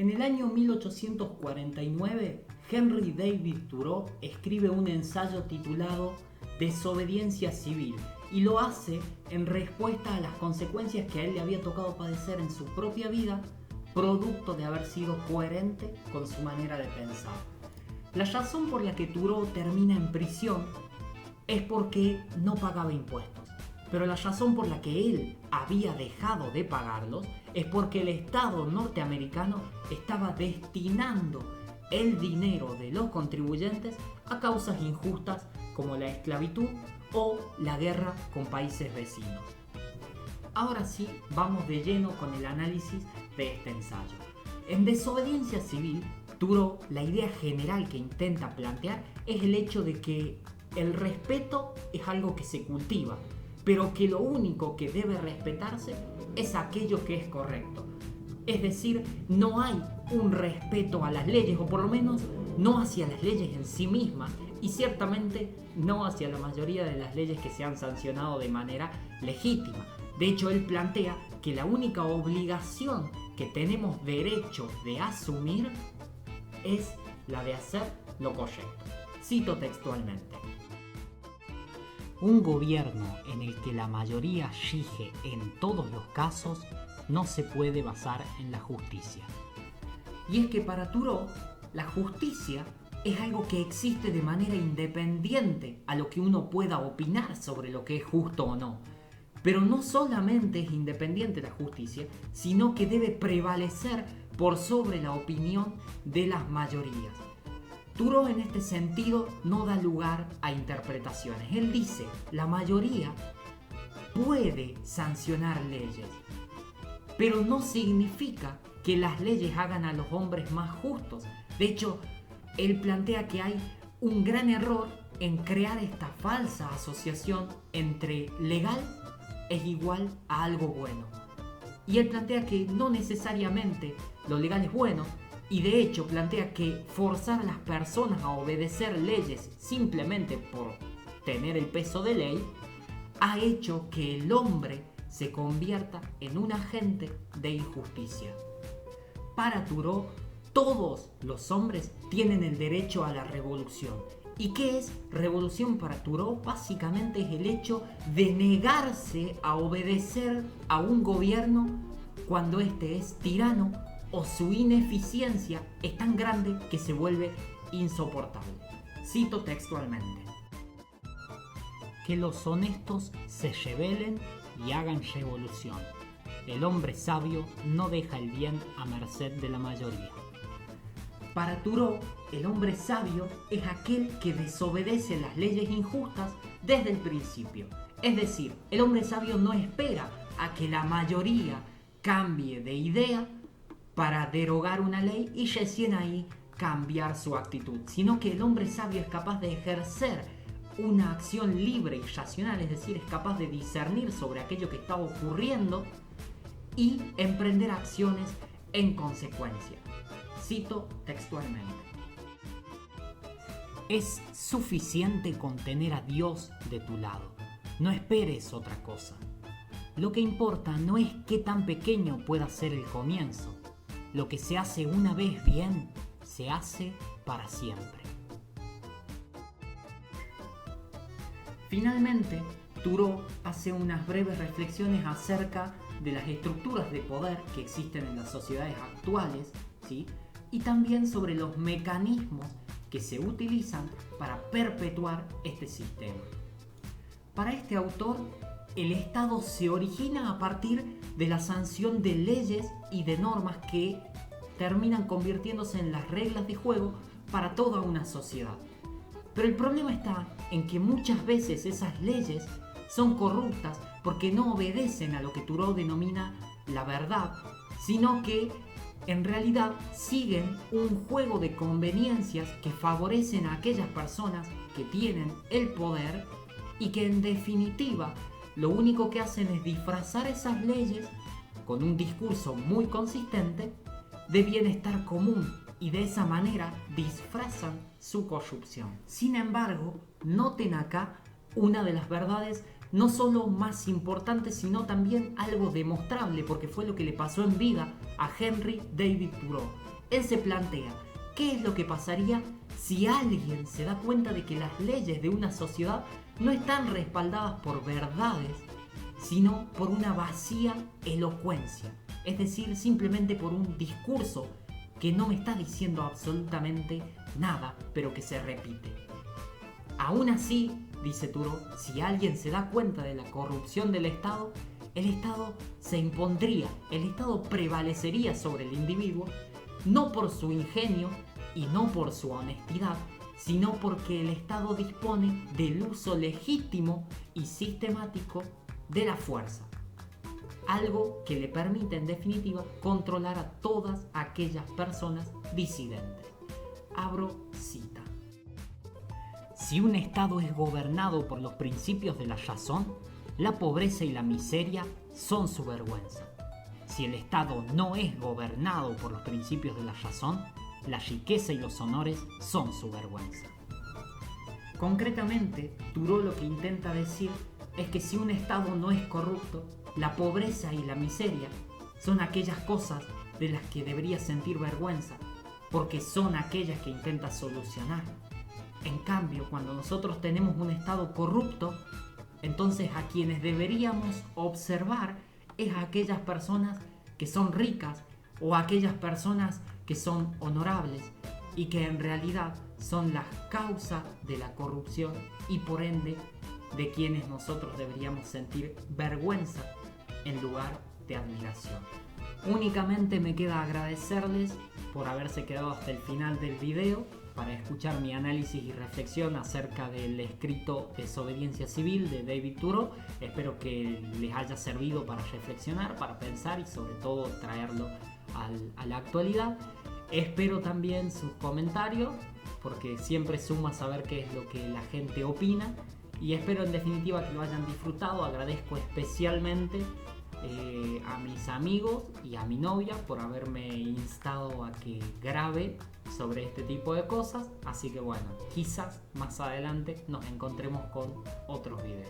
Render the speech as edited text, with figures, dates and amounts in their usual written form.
En el año 1849, Henry David Thoreau escribe un ensayo titulado Desobediencia civil y lo hace en respuesta a las consecuencias que a él le había tocado padecer en su propia vida, producto de haber sido coherente con su manera de pensar. La razón por la que Thoreau termina en prisión es porque no pagaba impuestos, pero la razón por la que él había dejado de pagarlos es porque el Estado norteamericano estaba destinando el dinero de los contribuyentes a causas injustas como la esclavitud o la guerra con países vecinos. Ahora sí, vamos de lleno con el análisis de este ensayo. En Desobediencia civil, Thoreau, la idea general que intenta plantear es el hecho de que el respeto es algo que se cultiva, pero que lo único que debe respetarse es aquello que es correcto. Es decir, no hay un respeto a las leyes, o por lo menos no hacia las leyes en sí mismas, y ciertamente no hacia la mayoría de las leyes que se han sancionado de manera legítima. De hecho, él plantea que la única obligación que tenemos derecho de asumir es la de hacer lo correcto. Cito textualmente: un gobierno en el que la mayoría rige en todos los casos no se puede basar en la justicia. Y es que para Thoreau, la justicia es algo que existe de manera independiente a lo que uno pueda opinar sobre lo que es justo o no. Pero no solamente es independiente la justicia, sino que debe prevalecer por sobre la opinión de las mayorías. Thoreau en este sentido no da lugar a interpretaciones. Él dice, la mayoría puede sancionar leyes, pero no significa que las leyes hagan a los hombres más justos. De hecho, él plantea que hay un gran error en crear esta falsa asociación entre legal es igual a algo bueno. Y él plantea que no necesariamente lo legal es bueno, y de hecho plantea que forzar a las personas a obedecer leyes simplemente por tener el peso de ley ha hecho que el hombre se convierta en un agente de injusticia. Para Thoreau, todos los hombres tienen el derecho a la revolución. ¿Y qué es revolución para Thoreau? Básicamente es el hecho de negarse a obedecer a un gobierno cuando éste es tirano o su ineficiencia es tan grande que se vuelve insoportable. Cito textualmente: que los honestos se rebelen y hagan revolución. El hombre sabio no deja el bien a merced de la mayoría. Para Thoreau, el hombre sabio es aquel que desobedece las leyes injustas desde el principio. Es decir, el hombre sabio no espera a que la mayoría cambie de idea para derogar una ley y recién ahí cambiar su actitud, sino que el hombre sabio es capaz de ejercer una acción libre y racional, es decir, es capaz de discernir sobre aquello que está ocurriendo y emprender acciones en consecuencia. Cito textualmente: es suficiente con tener a Dios de tu lado. No esperes otra cosa. Lo que importa no es qué tan pequeño pueda ser el comienzo. Lo que se hace una vez bien, se hace para siempre. Finalmente, Thoreau hace unas breves reflexiones acerca de las estructuras de poder que existen en las sociedades actuales, ¿sí? Y también sobre los mecanismos que se utilizan para perpetuar este sistema. Para este autor, el Estado se origina a partir de la sanción de leyes y de normas que terminan convirtiéndose en las reglas de juego para toda una sociedad. Pero el problema está en que muchas veces esas leyes son corruptas porque no obedecen a lo que Thoreau denomina la verdad, sino que en realidad siguen un juego de conveniencias que favorecen a aquellas personas que tienen el poder y que en definitiva lo único que hacen es disfrazar esas leyes con un discurso muy consistente de bienestar común y de esa manera disfrazan su corrupción. Sin embargo, noten acá una de las verdades no solo más importantes, sino también algo demostrable, porque fue lo que le pasó en vida a Henry David Thoreau. Él se plantea, ¿qué es lo que pasaría si alguien se da cuenta de que las leyes de una sociedad no están respaldadas por verdades, sino por una vacía elocuencia? Es decir, simplemente por un discurso que no me está diciendo absolutamente nada, pero que se repite. Aún así, dice Thoreau, si alguien se da cuenta de la corrupción del Estado, el Estado se impondría, el Estado prevalecería sobre el individuo, no por su ingenio y no por su honestidad, sino porque el Estado dispone del uso legítimo y sistemático de la fuerza. Algo que le permite en definitiva controlar a todas aquellas personas disidentes. Abro cita. Si un Estado es gobernado por los principios de la razón, la pobreza y la miseria son su vergüenza. Si el Estado no es gobernado por los principios de la razón, la riqueza y los honores son su vergüenza. Concretamente, Thoreau lo que intenta decir es que si un Estado no es corrupto, la pobreza y la miseria son aquellas cosas de las que debería sentir vergüenza, porque son aquellas que intenta solucionar. En cambio, cuando nosotros tenemos un Estado corrupto, entonces a quienes deberíamos observar es a aquellas personas que son ricas o a aquellas personas que son honorables y que en realidad son las causas de la corrupción y por ende de quienes nosotros deberíamos sentir vergüenza en lugar de admiración. Únicamente me queda agradecerles por haberse quedado hasta el final del video para escuchar mi análisis y reflexión acerca del escrito Desobediencia Civil de David Thoreau. Espero que les haya servido para reflexionar, para pensar y sobre todo traerlo a la actualidad. Espero también sus comentarios porque siempre suma saber qué es lo que la gente opina y espero en definitiva que lo hayan disfrutado. Agradezco especialmente a mis amigos y a mi novia por haberme instado a que grabe sobre este tipo de cosas, así que bueno, quizás más adelante nos encontremos con otros videos.